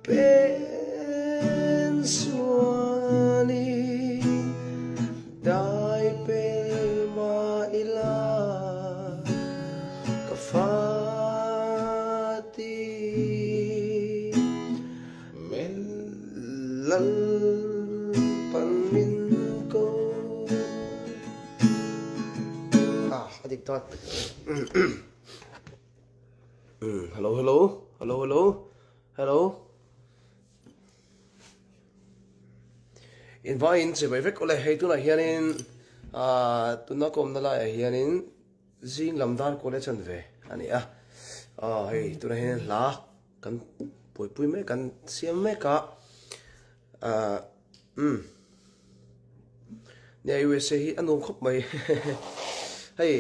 เป็นส่วนได้เป็นมาอิลากฟาตีเมนลันปันมินโกadik tot hello hello hello hello hello invite se bai vek ole hei tu na hianin tu na kom na la hianin zing lamdar college an ve ani hei tu na hian la kan pui me kan siam me ka ne U.S.A hi anom khop mai hey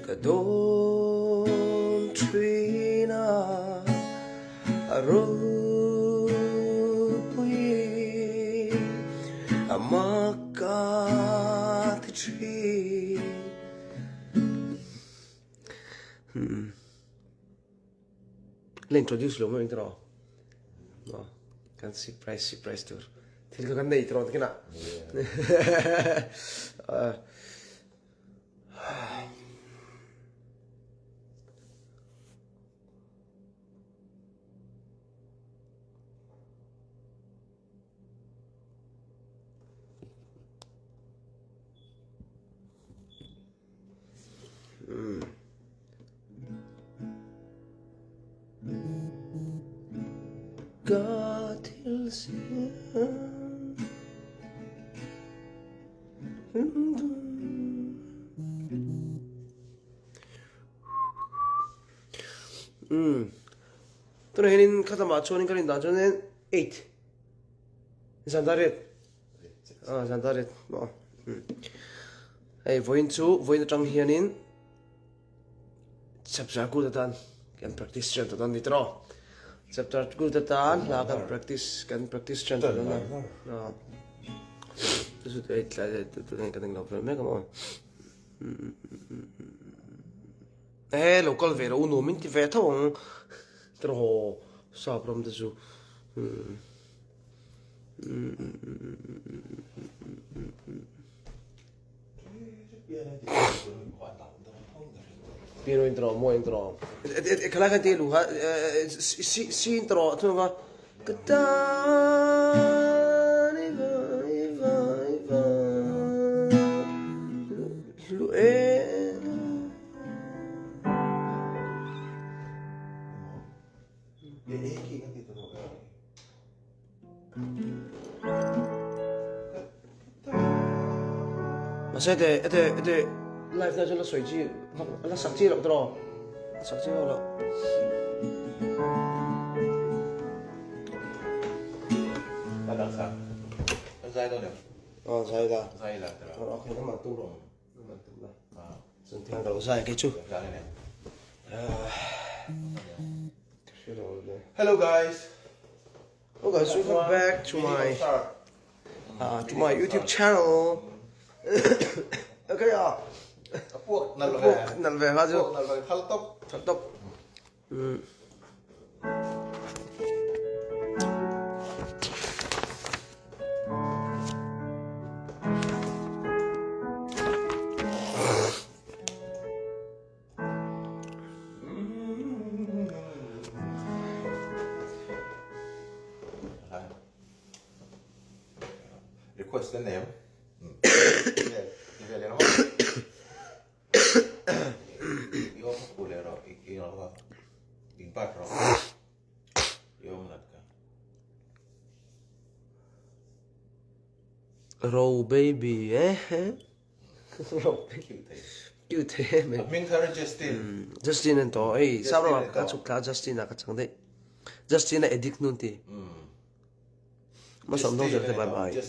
Kadon trina arupui amakati tree l'introduce lo mo intro no kan surprise tur til kan nei intro kina God till Tôi hình khá tầm cho nên cái này cho nên 8 Zandaret Zandaret hey voin trong hianin chapter good tan can practice chant tan nitro chapter good tan la can practice chant tan no this is it like to kan lo me come on local vero uno minti ve thong tro sa prom de zu Pieno intro, mo intro. Kala kan telu ha si intro tu va. Katani va. Lu Masih ada live na dyan na水机 ala sakji lak dro sakji lak Padang sa Zai đâu được Zai da Zai là okay nó mà tu rồi dần theo đầu dài cái chú Hello guys. Okay, so welcome back to my YouTube channel. Okay Puộc nằm về ha chứ nằm về khăn tóc request the name về nó io pulero io in patro io mlatka Row baby Row baby cute man min thar Justin and to sao mà cả chục cả Justin là cả chẳng đấy Justin là edit nun ti mà sống đâu được thì bye bye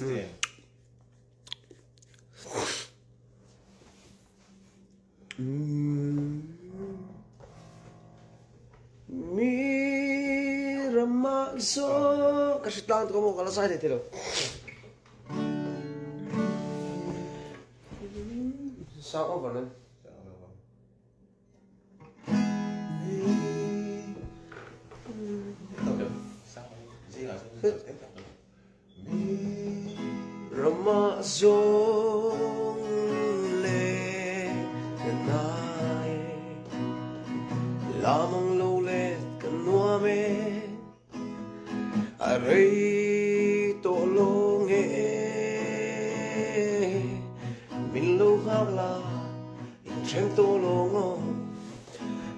zo kasi tanto ko mo kala sa dito lo sa over nun Rama zong le kanai lamang lolet kanuame aray tolong minlo habla inchen tolong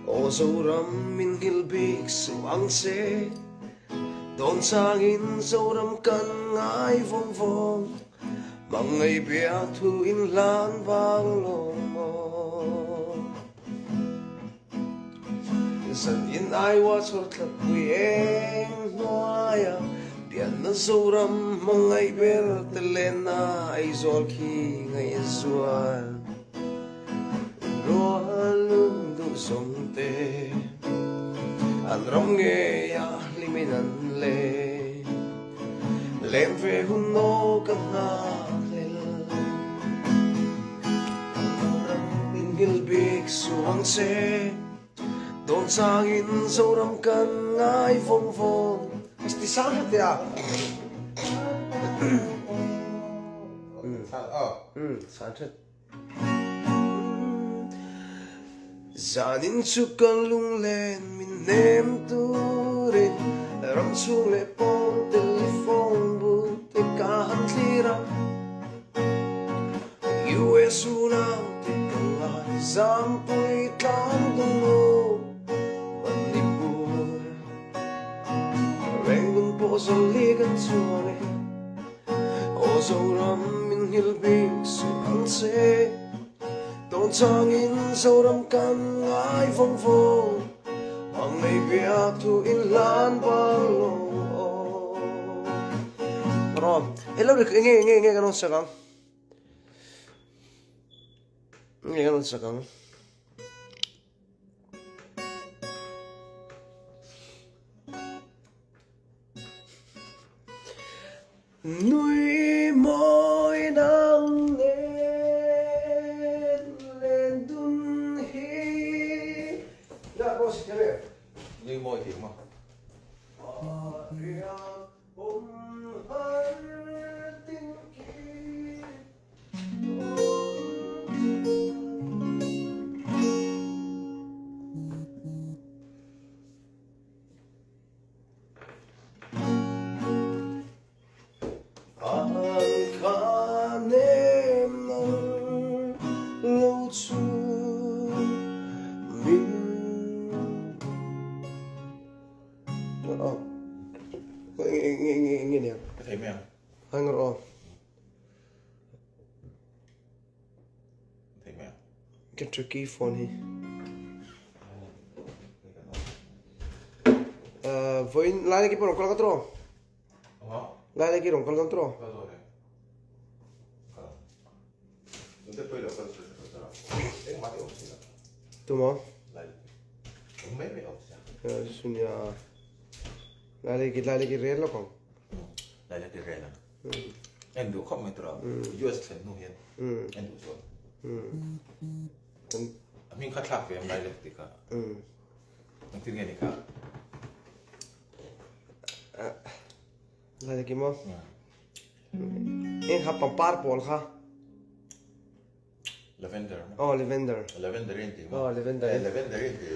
o zoram min hilbik suang se don sangin zoram kan ngai vong vong Mangai bia thu in lan vang long mo San in ai wa sort la quy eng noaya Bian na zoram mangai ber telena ai zol ki ngai zual Roa lung du song te An ram nge ya liminan le Lem ve hun no kan na Gilbig suang se Don sangin zoram kan ngai vong vong Mesti sangat ya sangat Zanin sukan lung len min nem turin Ram sung le pong telefon bu te kahan tira U.S.A Sampai tantungo Manipur Rengun po sa ligan suwane O zoram min hilbig suang se Don sangin zoram kan ngai vong vong Ang may biyak tu inlan balong Rom, hello, nge ganun sa kang Ganun sa kang Nuôi môi nắng lên lên đun hi Dạ cô xin chào Như môi tiếng mà Nghe nè thấy mèo hai ngồi ôm thấy mèo cái tricky phone hi với lại cái phần con tro lại cái con tro tu mo sunya lại cái rel lo con lại là cái rẻ lắm em đủ không mấy tờ U.S.A nô hiền em đủ rồi mình khát lạc về em lại được tí cả mình tin nghe đi cả lại cái mo em học bằng purple ha lavender lavender lavender yên tí lavender lavender yên tí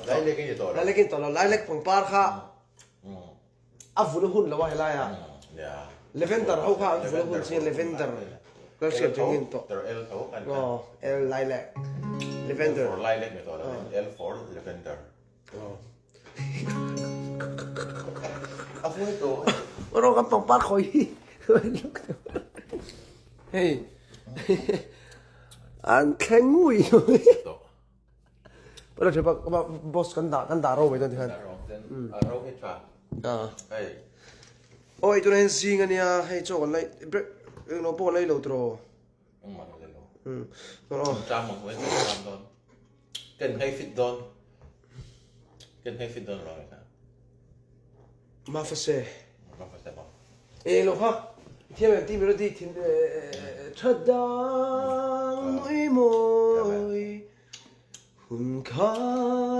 lại lấy cái gì đó lại cái tolo lại bằng par ha Avu hun lawa helaya lavender ho kha avu hun sin lavender ko se jengin to L ho kan L lilac lavender for lilac me to L for lavender avu to oro kan pang par khoi hey an khen ngui bây giờ ba boss kan da ro vậy thôi ro hết cha hey ôi tụi nên gì nghe nha hay cho con lấy nó bỏ lấy lâu rồi ông mà nó lấy lâu nó trăm một mấy trăm đòn cần hay fit đòn rồi nè mà phải xe Mà phải xem không? ê lo ha thiên em tìm melody thiên thật đang nuôi môi hun khá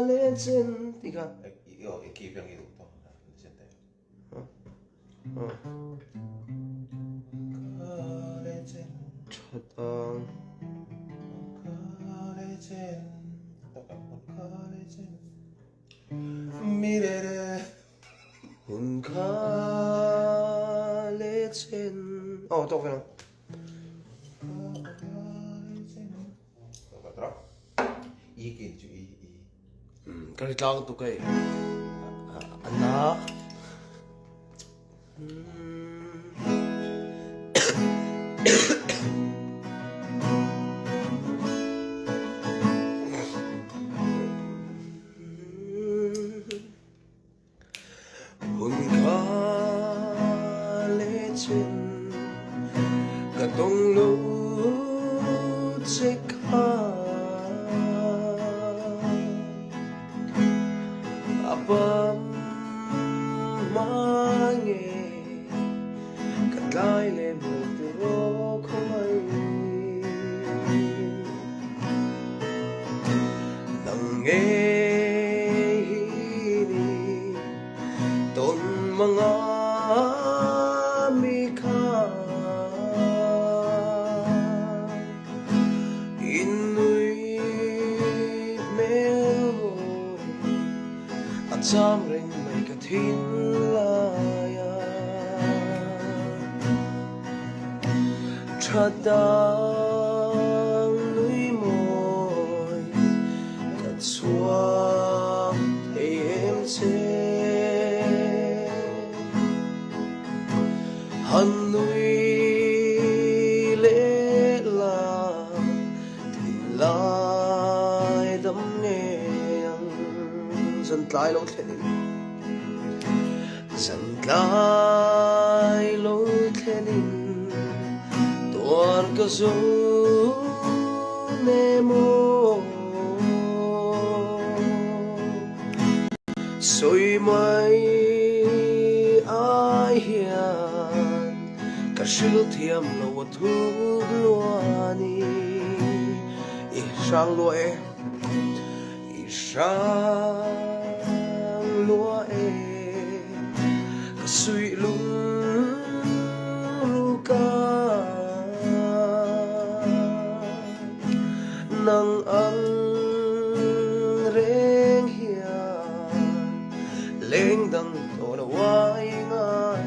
lên trên tí cả Io e chi pian tutto. Sente. thật đang Mirere. hun khá lên trên tốt phải không Ikin chu i. cái lang tụ cái anh na hun khá lên trên cả đông lũ chết apam mange katlai le mutro khoi nang nghe ni ton mga mi kha inui mel cham ring mai ka thin la ya thadang nui moi ka chuang em che han nui le la tin lai dam nghe dân lai lâu thế này dân lai lâu thế này tuan cơ du nemo soi mai ai hiền cả siêu thiam lâu thu luani sang lúa em sang lúa em cả suy lung ruka nang ang reng hiền lên đằng tổ là wai ngai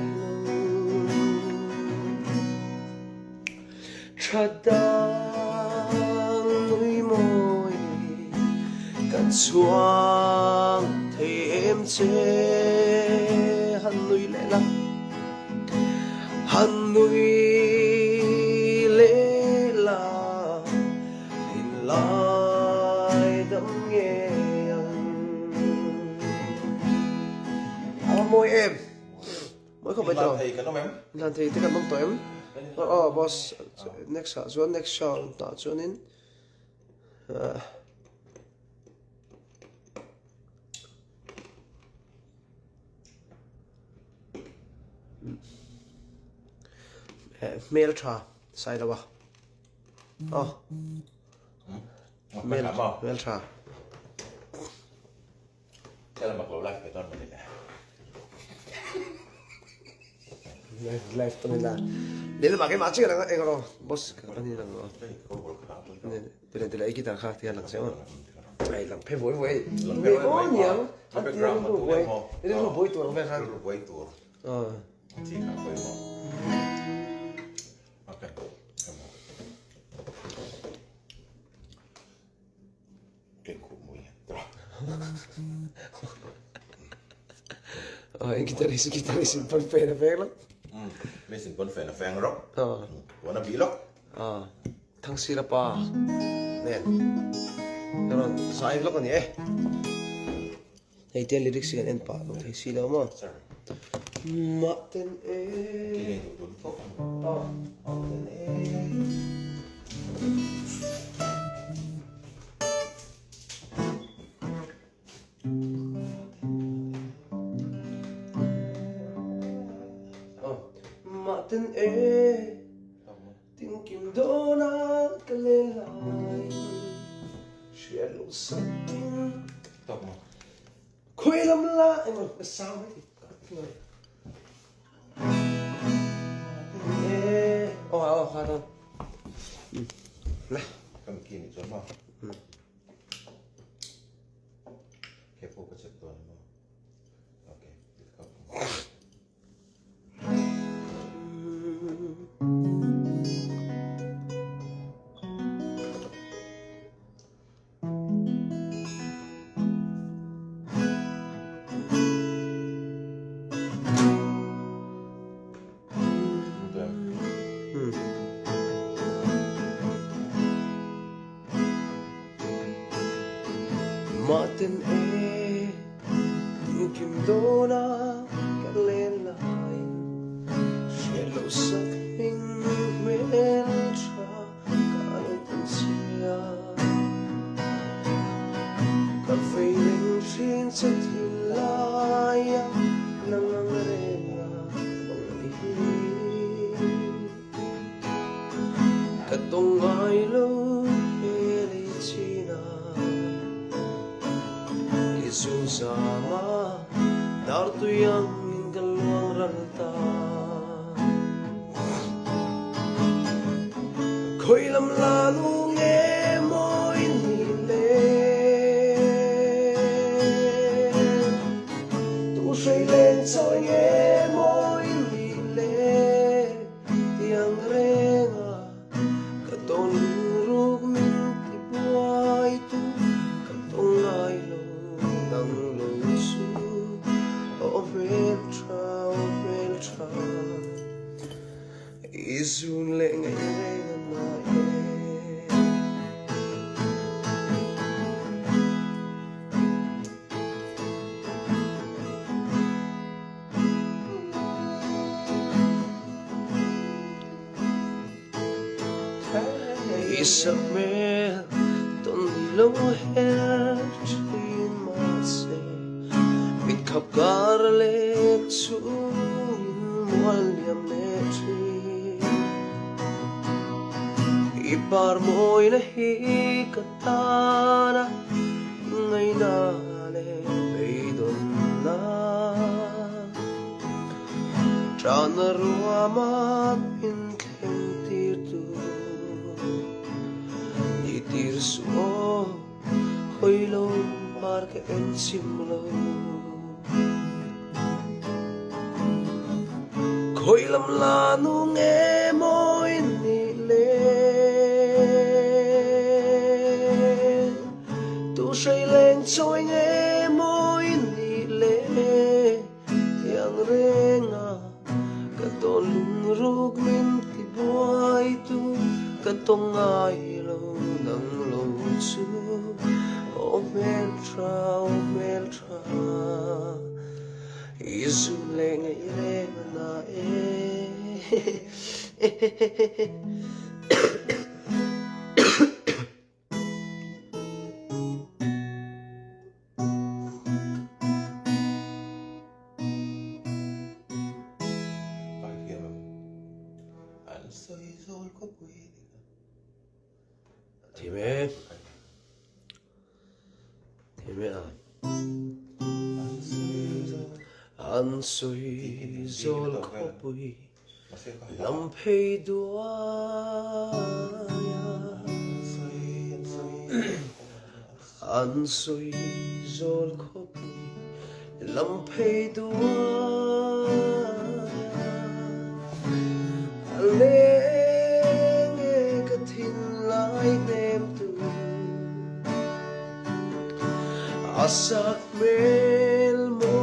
chadang nuôi môi cắt xoang thấy em chê hắn nuôi lẽ lắm hắn nuôi lẽ là hình lại đắm nghe môi em mới không phải Làm rồi thầy cái nó mém. làm thì tất cả mong tụi em boss next show tạo cho nên mail tra sai đâu mail tra Thế là mặc lỗ lại cái con mình này. live to nila dili ba kay matching lang ay ko boss kanina lang dili kita ka tiyan lang siya ay lang pe boy boy may ko niya at tiyan mo boy dili mo boy to lang ba kan Boy tour. Chỉ là boy mo. Okay. Cái cụ mùi. kita rin pagpera lang Mấy sinh con phải là phèn rock. Ờ. Của nó bị lóc. Thằng sila pa. Nen. Karon sa ay vlog ni Hey ten lyrics yan en pa. Hey sila mo. Maten Cái này tụi tôi. Maten Martin tiếng kim đô na cái lên lại chuyện lúc sân Tộc mà. khuya lắm lại mà sao ấy thì người khá thôi này Cầm kia thì trốn vào. Careful with your door. Okay, let's go. Martin tiếng kim đô na cất lên lại chuyện lâu sắc mình mến cha cả lúc tình xưa cà phê lên trên sân thì lại nắng nắng lên bóng đi cả tông ai lâu về chi na Susama dartu yang keluang ranta khoi lam la lu nghe môi ni le tu say lên soi nghe môi ni le tiếng renga cả ton ruk min ti buai tu cả tong ai lo nang lo su o veltra izun le ngai re mai Isabel ton lo her chin ma se mit khap gar le chu mual yam le chi ipar moi na hi katana ngai na le beidon na chana ruama in tir tu tir suo hoi lo par ke en sim lo khoi lam la nu nghe môi ni le tu say lên trôi nghe môi ni le yang renga ka ton ruk min ti boy tu ka tong ai lo nang lo chu o meltra isu le ngai re na thì mẹ à an suy zol ko pui lam phei dua an suy zol ko pui lam phei dua le nghe ka thin lai nem tu asak mel mo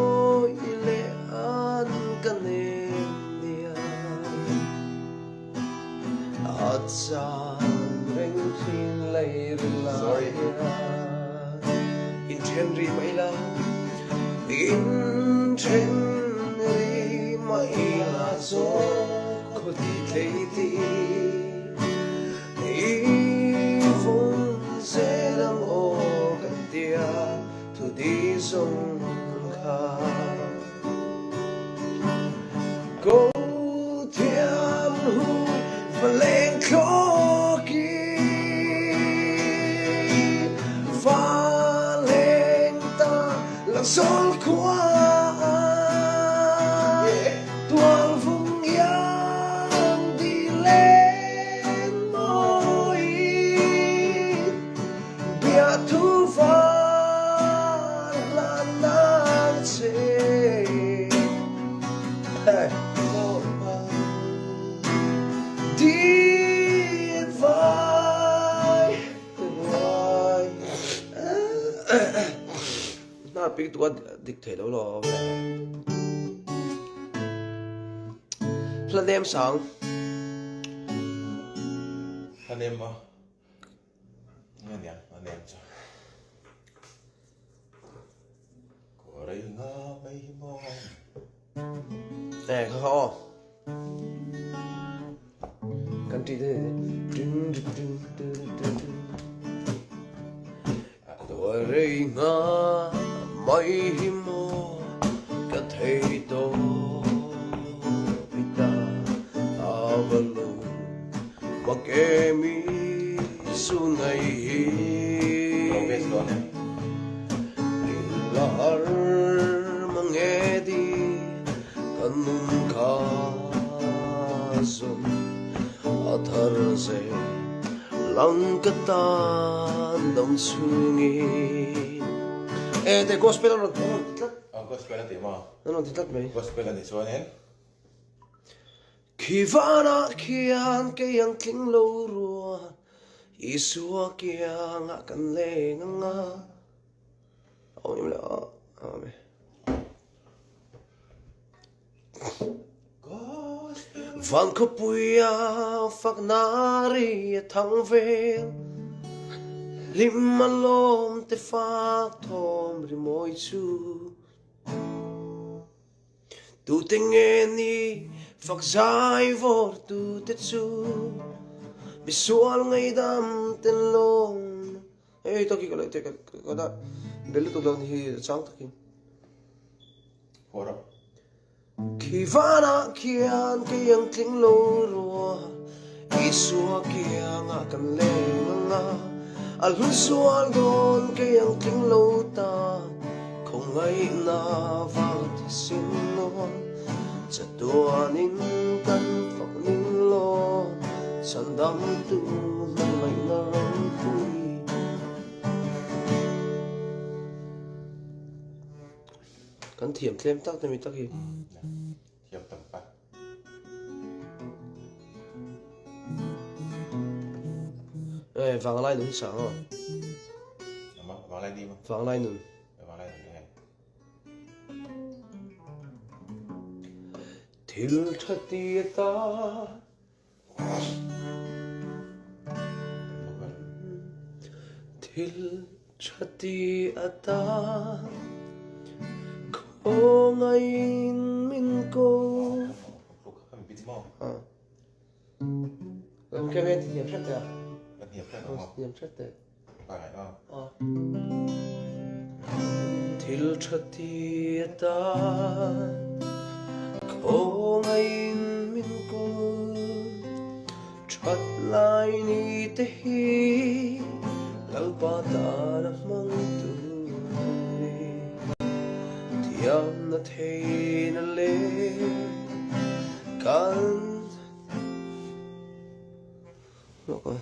ile an kanem dia atsa reng thin lai la in henry mai la in henry mai la zo ko ti thei ti Zelang o katia tu di song kha go tia sol qua tuang vùng yang đi lên môi bia thu pha là nang chê đi vai na biết tụi địch thể đâu lo là đêm sáng anh em mà anh em sao có đây ngã mây mò nè khó căn trị thế tuổi rơi ngã mây mò cả thầy tôi ta avalu makemi sungai progress doon eh lahar mangedi kanun kazon atharse langkatan dam sungi de gospel ano gospel natin mo ano titlat ba gospel natin so ano yan Kivana kian kayang kling lorua Isua kiang akan lenganga Oh ini lah ame Van kapuya fagnari thang vel Limalom te fak tom rimoy chu Tu tingeni Phật giải vô tu tiết chu bị xuân ngày đam tên lông ê tao kia cái đó để lúc đó thì sáng tao kia phổ khi vana kian kiang kling lo rua isua kiang akan lenga alhun suan don kiang kling lo ta không ai na vào thì xin non sa tuanin kan phật ninh lo san đam tu man mai na ram tui kan thiểm thêm tắc thì mình tắc gì thiệp tầm bát ê vàng lai nướng sáng à vàng lai đi mà vàng lai nướng vàng lai nướng này Til chatieta Til chatieta Ko ngayon min ko kami biết mò Làm cái bên thì hiệp chất à? vẫn hiệp chất không Hiệp chất đấy phải Til chatieta Ko ngayon min ko Chat lai ni te hi Lalpata na mang tui Tiam na thay na le Kan Được rồi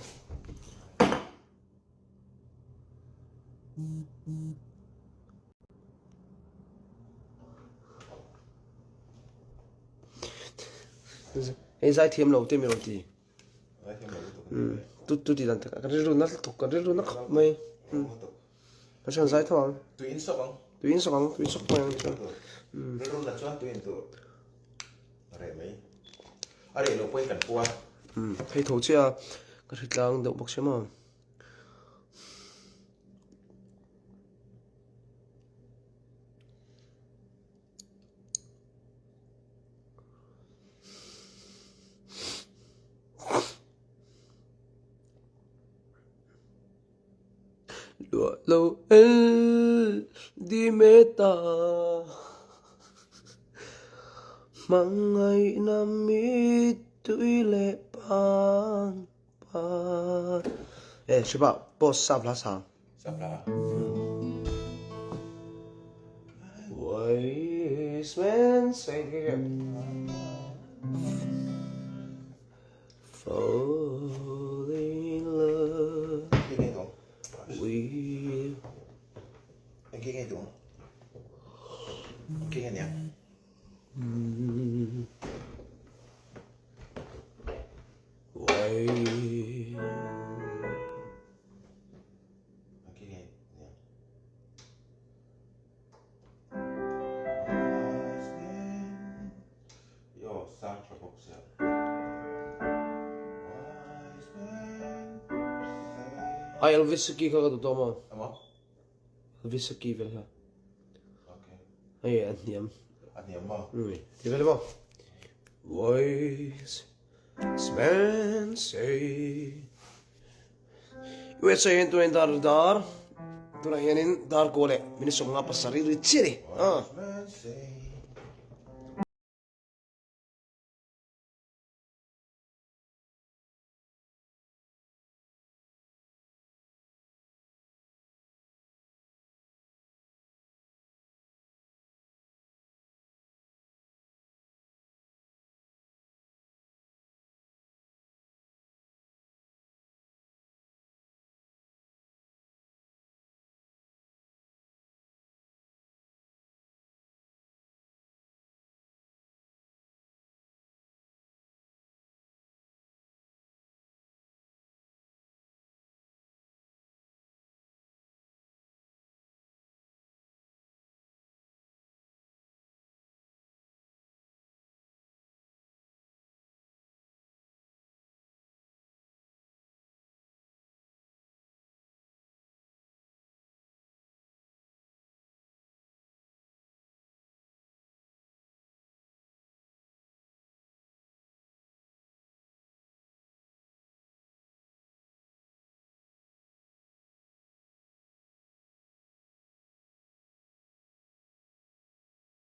Ê Zaithiam lâu tiên mình làm gì? Tôi đi làm tất cả cái rượu nó thuộc cái rượu nó không mày. Nó chẳng Zaithiam. tùy in sọc không? Tùy in sọc mày chứ. Rượu là cho tùy in tụ. Ở mấy? Ở đây nó quay cảnh qua. Thấy thấu chưa? Cái thịt lang đậu bọc xem mà. Lúa lâu đi meta mang ngày năm mi tuổi lệ ban ban chị bảo boss sắp lá sáng Sắp là wise men say here. Fall in love with. Anh kia nghe đúng. Anh kia nghe nhỉ? Why? Anh kia nghe nhỉ? Yo, sang cho bốc xếp. Ai Elvis ki ka to toma. Amo? Elvis ki vel ha. Okay. Ai andiam. Anh em mà. Ti vel mo. Wise men say. U.S.A. into en dar. Tuna hianin dar kole. Minisong nga pasari richiri.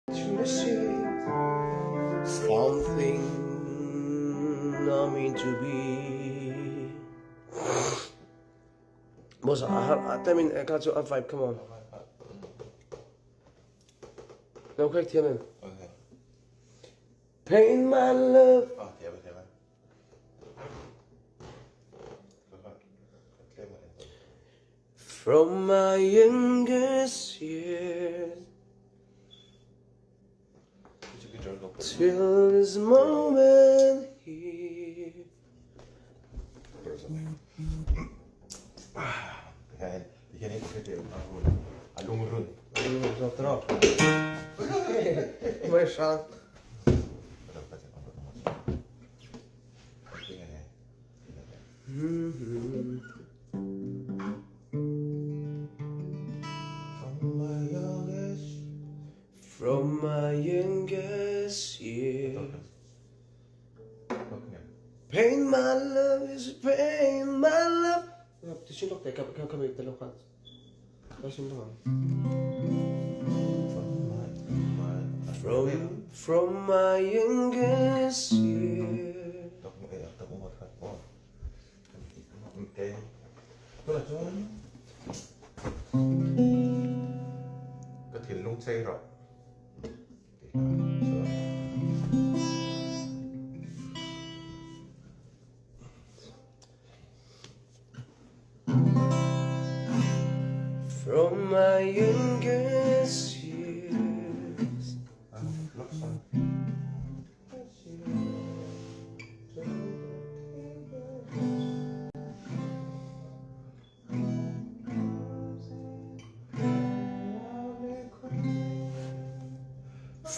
To see something not meant to be. Boss, I mean, I got your vibe. Come on. No, quick, tell me. Okay. Pain, my love. Thế mà. From my youngest years till this moment here. Thì cái này cái điều anh luôn luôn. Rồi, rồi. Mới sang. From my youngest years. Pain, my love is pain, my love. Ти ще лок така към и телефон. Това ще лок. From my youngest years. Cái thuyền lung xây rồi. From my youngest years.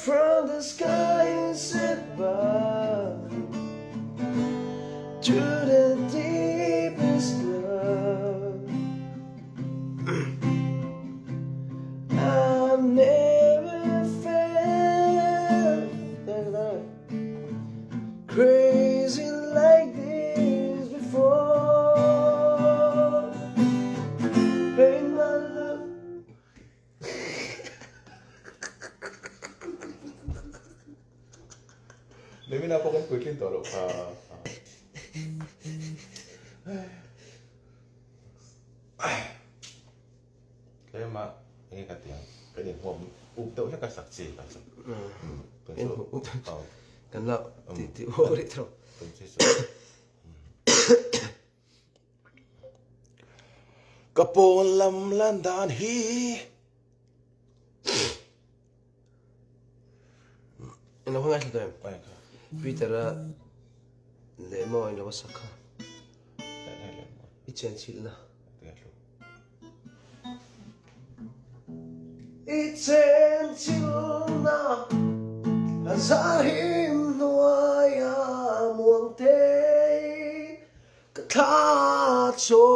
From the sky set above to the deepest love, I've never felt crazy like this before. Pain, my love. Nếu như không quyết lên tàu thế mà nghe cả tiếng cái điện hôm อุบเตาให้กับสักสี่กันสักเป็นสุดกันแล้วที่โอ้ยทรเป็นสุดกระโปรงลำลันดานฮีเราเพิ่งอ่านตัวเองไปครับปีเตอร์เลมอนเราสักค่ะอีเชนชิลนะอีเชนชิลนะZaithiam noya muang te kathacho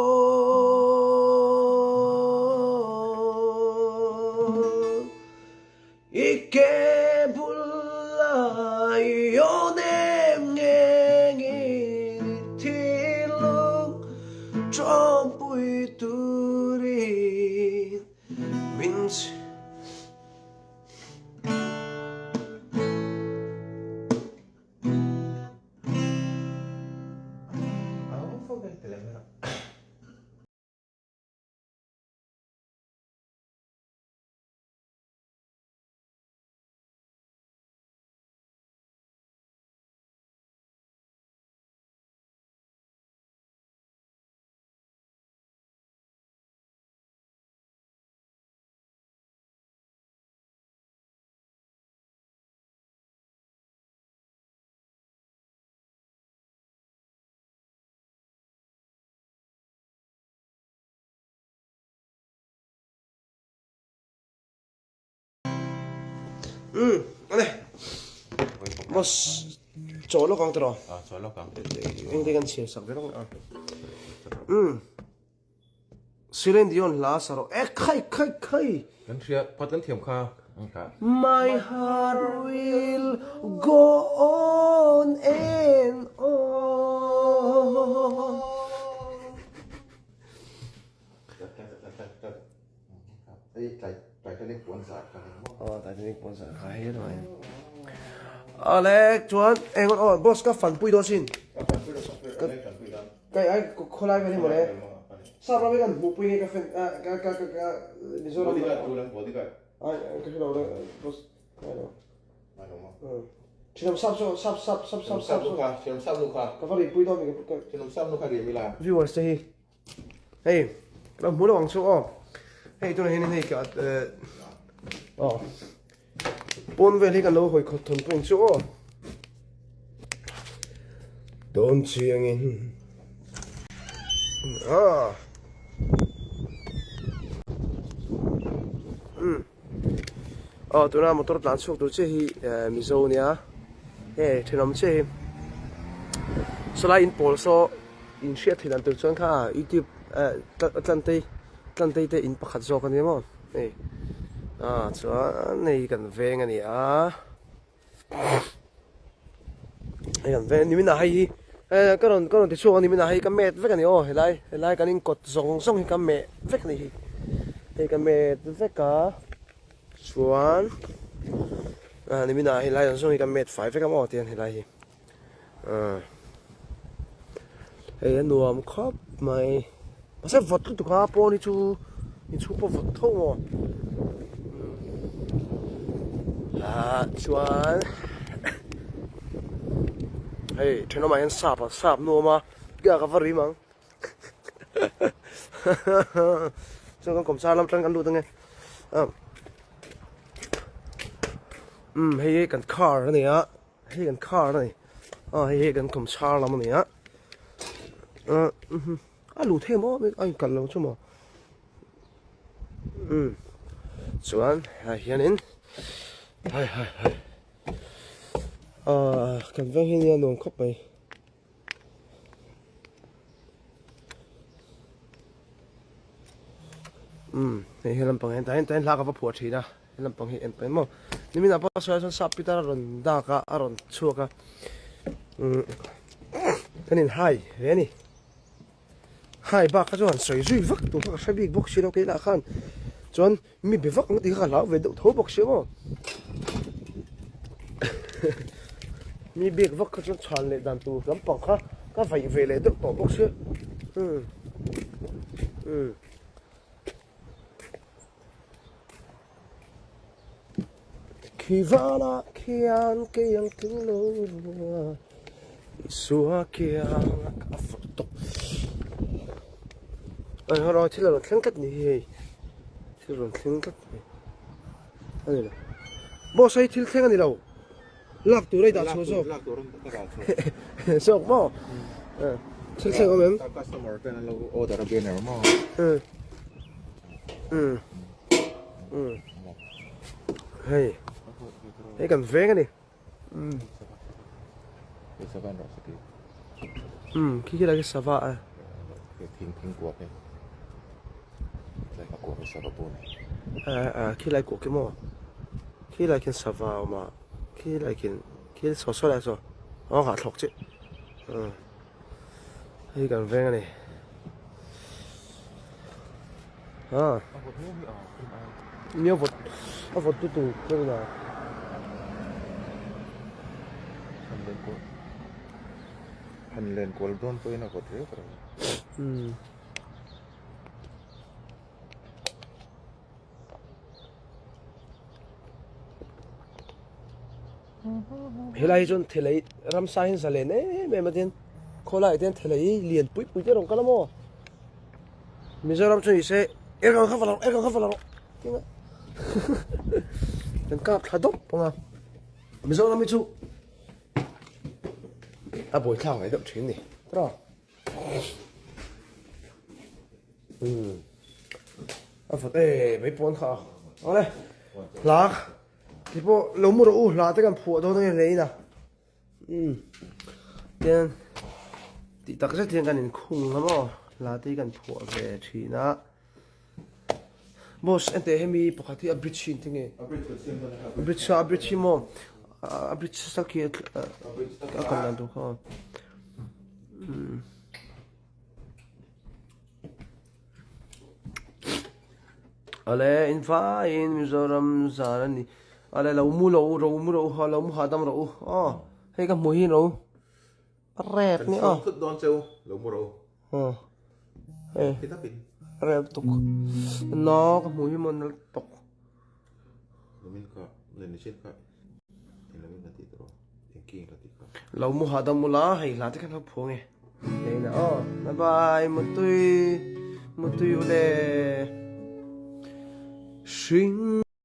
ike bulla yonem ngengi tilung trompui turin minch Đây, boss, chỗ nó còn từ đó. Chỗ nó còn. Anh thấy con chia sạc với nó. Silen Dion lá sao? Khai. Cái chuyện, bắt cái thiểm kha. My heart will go on and on. Tại cái này cuốn giải cái này. Tại cái này cuốn giải khai hết rồi. Alex, chuan, anh còn boss các phần bùi đó xin. Cái ai có lại cái này mà đấy. Sao mà bây giờ bùi bùi cái phần cái lý do là cái ai cái đó đấy boss cái đó. Chỉ làm sắp luôn cả. Cái phần bùi đó mình cái sắp luôn cả điểm là. viewers đây. Hey, cái muốn làm số hey tôi này này cái bốn về thì cái lỗ hồi khót thuần phong chỗ đón chiang in tôi làm một tốt lắm số tôi chơi mizo nha hey thì làm chơi selain polso in share thì làm từ chọn cả YouTube Atlantic te in pakhat zo kan mo ei chuan nei kan veng ani ei kan veng ni mina hai karon ti chuan ni mina hai ka met vek ani helai kan in kot zong hi ka me vek ni hi ei ka met vek ka chuan ni mina helai zong hi ka met fai vek ka mo tian helai hi ei nuam khop mai sẽ vật tụi cá po đi chú po vật thâu chuan hey trên nó mày sạp nô mà cái cái vật gì mang cho con cầm sa làm trăng ăn luôn nghe hey cái car này á hey cái car này hey cái cầm sa làm này á lù thêm á, anh cần lâu chứ mà. Chuan, hiện in, cần vang hiện nhiên luôn khóc mày. Này hiện làm bằng hiện tại lá cái vật phù thủy đó, hiện làm bằng hiện tại mà, nếu mình làm bao giờ chúng sắp bị ta rồi đa cả, rồi chua cả. Cái này hay, thế này. Hai ba cái chuan sợi duy vắt tụi các sai bị bốc xí đâu cái là khan chuan mi bị vắt thì các lão về đậu thấu bốc xí mà mi bị vắt cái chuan tràn lệ đàn tụ lắm bằng khác các phải về lệ đậu tổ bốc xí Kivana kian kian kilo Isua kian kafoto Ay haro thila ron thlang tat ni hei thil ron thlang tat ni ani la boss ai thil thlang ani lo lak tu rei da chu zo lak tu ron ta ka sok mo thil thlang o mem customer kan lo order again er mo hei hei kan veng ani sa ban ro sa ki khi la cái sava à thing ko pe lại có cuộc sao bố này khi lại cuộc cái mò khi lại cái sava mà khi lại cái số lại rồi hả thuộc chứ hay cần veng này nhiều vật tu cái nào hành lên của đồn tôi nó có thế rồi helai jon thelai ram sa hin salen me ma den kholai den thelai lian pui te rong kala mo mizoram chu ise erang kha falaro tinga den kap thadop ponga mizoram mi chu a boi thang ai dop thin ni tra a fote bai pon kha ole lak thì bộ lấu một độ là tới cần phụ thôi thôi lấy nè tiền thì tất cả tiền cần khung lắm mà là tới cần phụ về thì nó boss anh thấy em bị bóc thì abrit xin thế nghe abrit mà abrit sao kia cái con làm được không ale in fa in Mizoram zarani ale lo mu ha lo mu hadam ro he ka muhi ro rep ni thức đón châu lẩu mù đâu he cái tắp pin rep tuk no ka muhi mon tok lo min ka lên đi chết ka thì lo min là tí rồi thì kia là tí ka lo mu hadam mula hay la te kan ho phonge he na bye bye mutui ule Sing